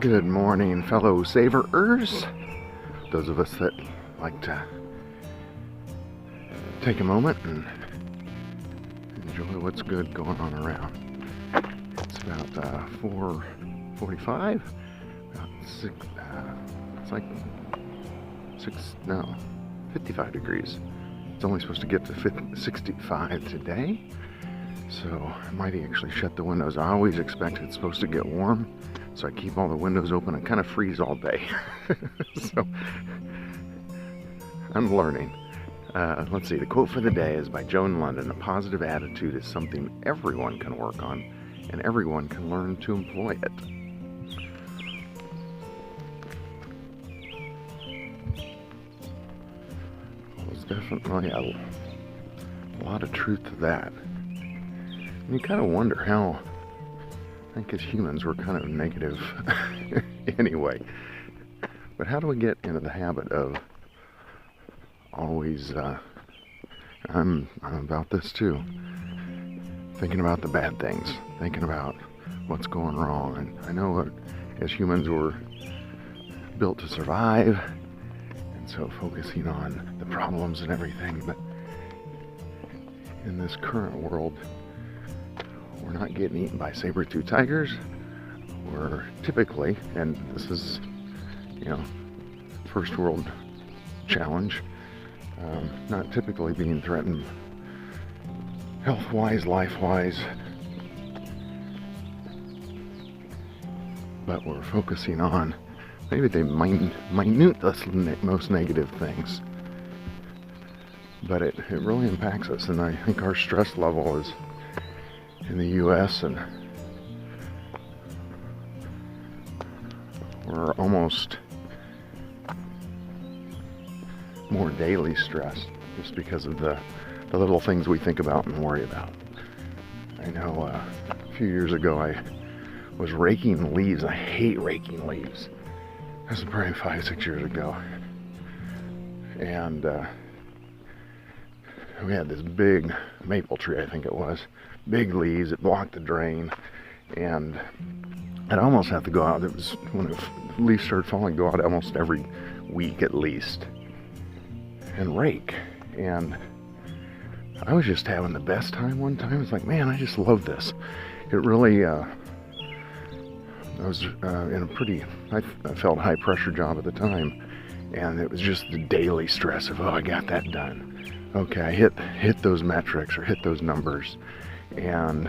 Good morning, fellow Savorers. Those of us that like to take a moment and enjoy what's good going on around. It's about 4:45. About it's like 55 degrees. It's only supposed to get to 65 today. So I might actually shut the windows. I always expect it's supposed to get warm, so I keep all the windows open and kind of freeze all day. So I'm learning. Let's see, the quote for the day is by Joan London. A positive attitude is something everyone can work on, and everyone can learn to employ it. Well, there's definitely a lot of truth to that. And you kind of wonder how, I think as humans we're kind of negative anyway. But how do we get into the habit of always, I'm about this too, thinking about the bad things, thinking about what's going wrong. And I know that as humans we're built to survive, and so focusing on the problems and everything, but in this current world we're not getting eaten by saber-toothed tigers. We're typically, and this is, first world challenge, not typically being threatened health-wise, life-wise, but we're focusing on maybe the minute, most negative things. But it really impacts us, and I think our stress level is in the US, and we're almost more daily stressed just because of the little things we think about and worry about. I know a few years ago I was raking leaves. I hate raking leaves. This was probably 5-6 years ago, and we had this big maple tree, I think it was. Big leaves, it blocked the drain, and I'd almost have to go out. It was when the leaves started falling, go out almost every week at least and rake. And I was just having the best time one time. I was like, man, I just love this. It really, I was in a pretty, I felt high pressure job at the time, and it was just the daily stress of, I got that done. Okay, I hit those metrics or hit those numbers. And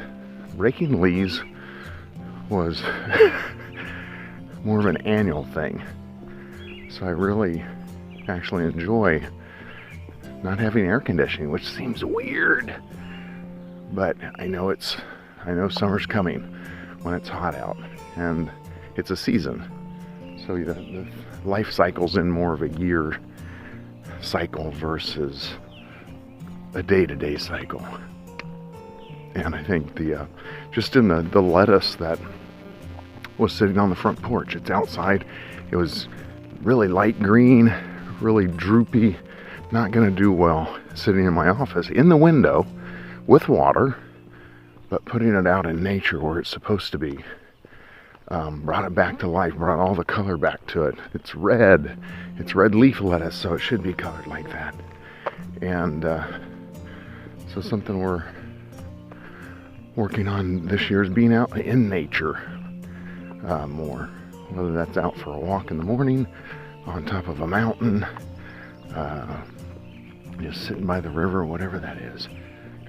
raking leaves was more of an annual thing. So I really actually enjoy not having air conditioning, which seems weird. But I know summer's coming when it's hot out, and it's a season. So the life cycle's in more of a year cycle versus a day-to-day cycle. And I think just in the lettuce that was sitting on the front porch, it's outside, it was really light green, really droopy, not going to do well sitting in my office in the window with water, but putting it out in nature where it's supposed to be brought it back to life, brought all the color back to it. It's red leaf lettuce, so it should be colored like that. And so something we're working on this year is being out in nature more, whether that's out for a walk in the morning, on top of a mountain, just sitting by the river, whatever that is.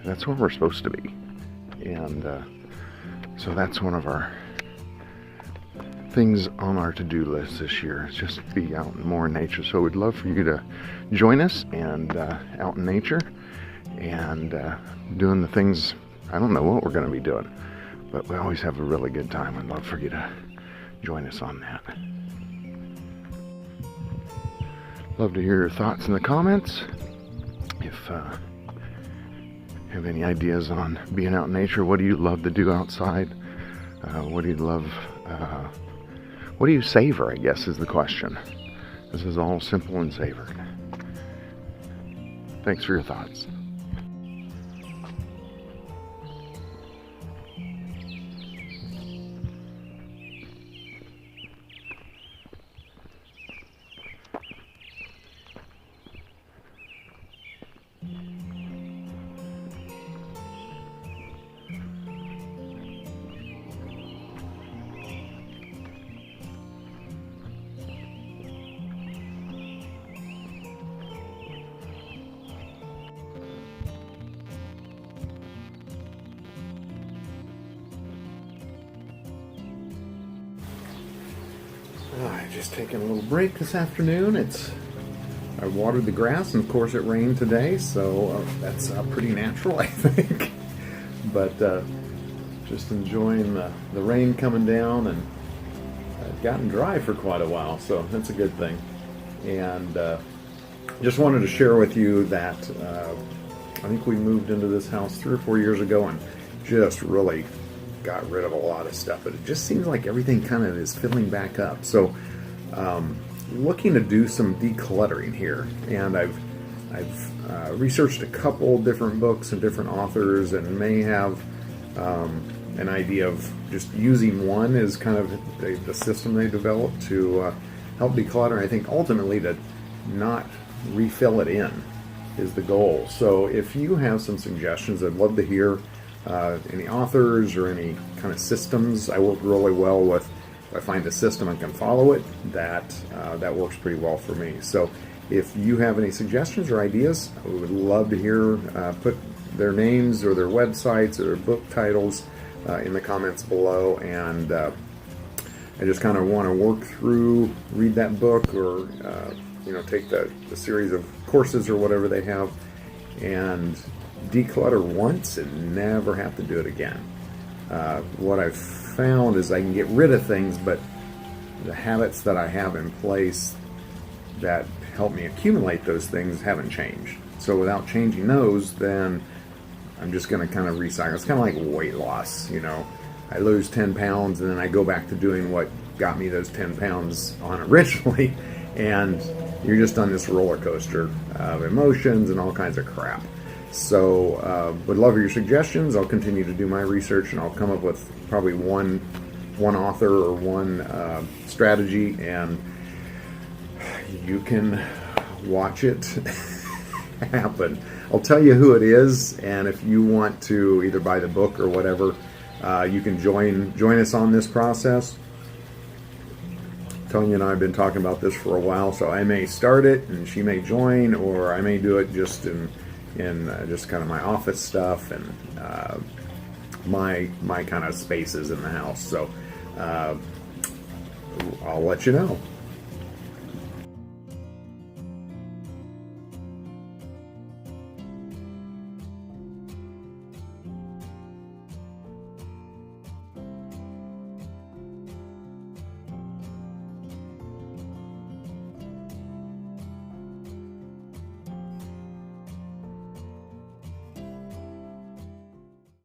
That's where we're supposed to be. And so that's one of our things on our to-do list this year, is just be out more in nature. So we'd love for you to join us and out in nature and doing the things. I don't know what we're going to be doing, but we always have a really good time. I'd love for you to join us on that. Love to hear your thoughts in the comments. If you have any ideas on being out in nature, what do you love to do outside? What do you love? What do you savor, I guess, is the question. This is all simple and savored. Thanks for your thoughts. just taking a little break this afternoon. I watered the grass, and of course it rained today, so that's pretty natural, I think. But just enjoying the rain coming down, and gotten dry for quite a while, so that's a good thing. And just wanted to share with you that I think we moved into this house 3 or 4 years ago and just really got rid of a lot of stuff, but it just seems like everything kind of is filling back up. So looking to do some decluttering here, and I've researched a couple different books and different authors, and may have an idea of just using one as kind of the system they developed to help declutter. I think ultimately to not refill it in is the goal. So if you have some suggestions, I'd love to hear any authors or any kind of systems. I work really well with, if I find a system and can follow it, that works pretty well for me. So if you have any suggestions or ideas, I would love to hear, put their names or their websites or their book titles in the comments below, and I just kind of want to work through, read that book, or take the series of courses or whatever they have, and declutter once and never have to do it again. What I've found is I can get rid of things, but the habits that I have in place that help me accumulate those things haven't changed. So without changing those, then I'm just going to kind of recycle. It's kind of like weight loss, I lose 10 pounds and then I go back to doing what got me those 10 pounds on originally, and you're just on this roller coaster of emotions and all kinds of crap. So would love your suggestions. I'll continue to do my research, and I'll come up with probably one author or one strategy, and you can watch it happen. I'll tell you who it is, and if you want to either buy the book or whatever, you can join us on this process. Tanya and I have been talking about this for a while, so I may start it and she may join, or I may do it just in just kind of my office stuff and my kind of spaces in the house. So I'll let you know.